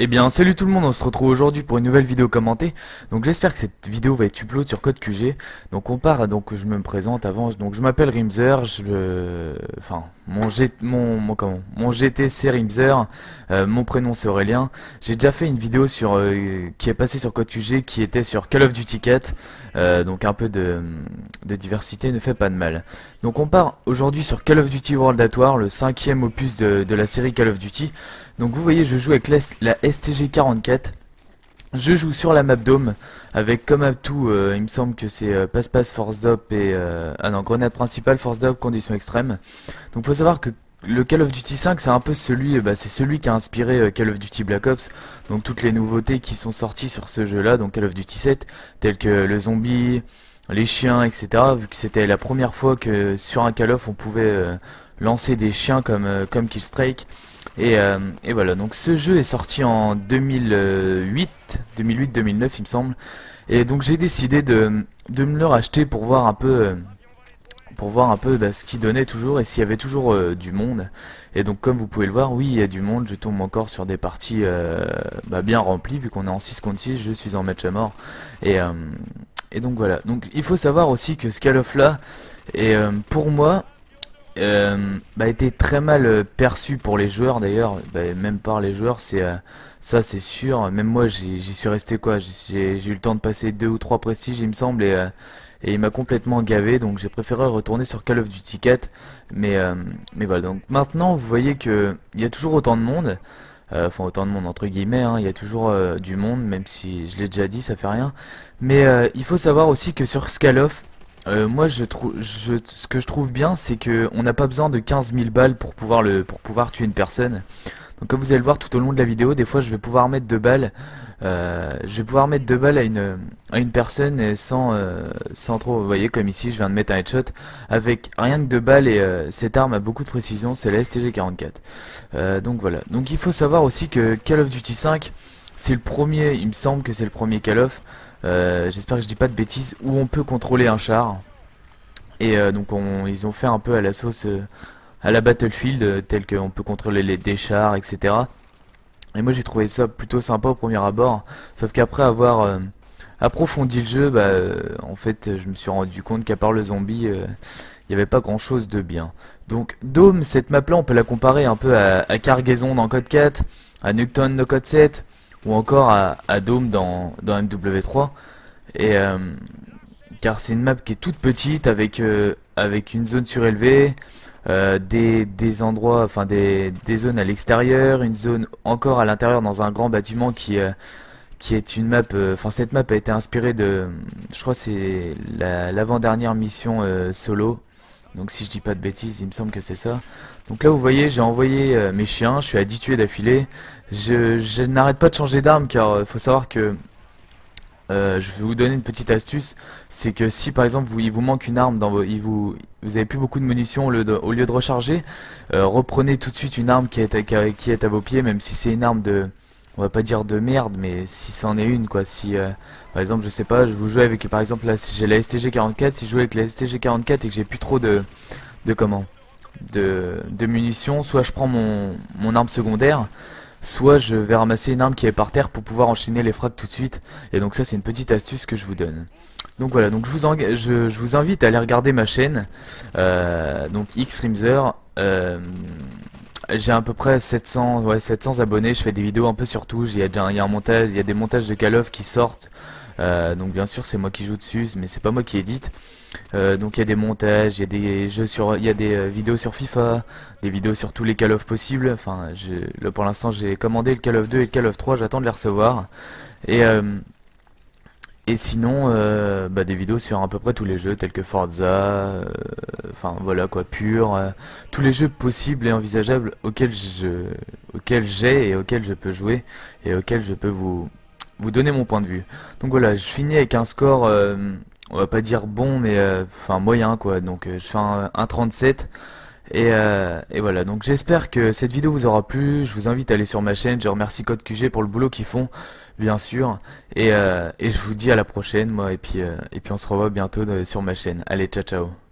Eh bien, salut tout le monde, on se retrouve aujourd'hui pour une nouvelle vidéo commentée. Donc j'espère que cette vidéo va être upload sur Code QG. Donc on part, donc je me présente avant. Donc je m'appelle Rimzer, enfin mon GT c'est Rimzer, mon prénom c'est Aurélien. J'ai déjà fait une vidéo qui est passée sur Code QG qui était sur Call of Duty 4. Donc un peu de diversité ne fait pas de mal. Donc on part aujourd'hui sur Call of Duty World at War, le cinquième opus de la série Call of Duty. Donc vous voyez, je joue avec la STG-44. Je joue sur la map Dome avec comme atout, il me semble que c'est passe-passe, force d'op et ah non, grenade principale, force d'op, conditions extrêmes. Donc faut savoir que le Call of Duty 5 c'est un peu celui, c'est celui qui a inspiré Call of Duty Black Ops. Donc toutes les nouveautés qui sont sorties sur ce jeu là, donc Call of Duty 7, telles que le zombie, les chiens, etc. Vu que c'était la première fois que sur un Call of on pouvait lancer des chiens comme Killstrike. Et voilà, donc ce jeu est sorti en 2008-2009 il me semble. Et donc j'ai décidé de me le racheter pour voir un peu, ce qu'il donnait toujours et s'il y avait toujours du monde. Et donc comme vous pouvez le voir, oui il y a du monde, je tombe encore sur des parties bien remplies vu qu'on est en 6 contre 6, je suis en match à mort. Et donc voilà, donc il faut savoir aussi que ce Call of là, est pour moi, était très mal perçu pour les joueurs d'ailleurs, même par les joueurs, ça c'est sûr. Même moi j'y suis resté quoi, j'ai eu le temps de passer 2 ou 3 prestiges il me semble et il m'a complètement gavé, donc j'ai préféré retourner sur Call of Duty 4. Mais voilà, donc maintenant vous voyez que il y a toujours autant de monde, enfin autant de monde entre guillemets, hein, il y a toujours du monde, même si je l'ai déjà dit, ça fait rien. Mais il faut savoir aussi que sur Call of, moi ce que je trouve bien, c'est que on n'a pas besoin de 15 000 balles pour pouvoir tuer une personne. Donc comme vous allez le voir tout au long de la vidéo, des fois je vais pouvoir mettre 2 balles, à une personne et sans trop, vous voyez comme ici je viens de mettre un headshot avec rien que 2 balles et cette arme a beaucoup de précision, c'est la STG-44. Donc voilà, donc il faut savoir aussi que Call of Duty 5 c'est le premier, il me semble que c'est le premier Call of, j'espère que je dis pas de bêtises, où on peut contrôler un char. Et donc ils ont fait un peu à la sauce, à la Battlefield, tel qu'on peut contrôler des chars, etc. Et moi j'ai trouvé ça plutôt sympa au premier abord, sauf qu'après avoir approfondi le jeu, en fait je me suis rendu compte qu'à part le zombie, il n'y avait pas grand chose de bien. Donc Dome, cette map là on peut la comparer un peu à Cargaison dans Code 4, à Nuketown dans Code 7, ou encore à Dome dans MW3. Et car c'est une map qui est toute petite avec une zone surélevée, des endroits, enfin des zones à l'extérieur, une zone encore à l'intérieur dans un grand bâtiment qui est une map, enfin cette map a été inspirée je crois c'est l'avant-dernière mission solo. Donc si je dis pas de bêtises, il me semble que c'est ça. Donc là vous voyez, j'ai envoyé mes chiens, je suis à 10 tués d'affilée. Je n'arrête pas de changer d'arme car faut savoir que je vais vous donner une petite astuce, c'est que si par exemple il vous manque une arme vous avez plus beaucoup de munitions, au lieu de recharger, reprenez tout de suite une arme qui est à vos pieds, même si c'est une arme on va pas dire de merde, mais si c'en est une quoi. Si par exemple je sais pas, je vous joue avec par exemple là si j'ai la STG-44, si je joue avec la STG-44 et que j'ai plus trop de munitions, soit je prends mon arme secondaire, soit je vais ramasser une arme qui est par terre pour pouvoir enchaîner les frags tout de suite. Et donc ça c'est une petite astuce que je vous donne. Donc voilà, donc je vous invite à aller regarder ma chaîne, donc XRimzer. J'ai à peu près 700 abonnés, je fais des vidéos un peu sur tout, il y a un montage, il y a des montages de Call of qui sortent. Donc bien sûr c'est moi qui joue dessus, mais c'est pas moi qui édite. Donc il y a des montages, il y a des jeux il y a des vidéos sur FIFA, des vidéos sur tous les Call of possibles. Enfin, là pour l'instant j'ai commandé le Call of 2 et le Call of 3, j'attends de les recevoir. Et sinon, des vidéos sur à peu près tous les jeux tels que Forza, enfin voilà quoi, Pure, tous les jeux possibles et envisageables auxquels j'ai et auxquels je peux jouer et auxquels je peux vous donner mon point de vue. Donc voilà, je finis avec un score, on va pas dire bon, mais enfin moyen quoi. Donc je fais un 37. Et voilà, donc j'espère que cette vidéo vous aura plu. Je vous invite à aller sur ma chaîne. Je remercie Code QG pour le boulot qu'ils font, bien sûr. Et je vous dis à la prochaine, moi. Et puis on se revoit bientôt sur ma chaîne. Allez, ciao ciao.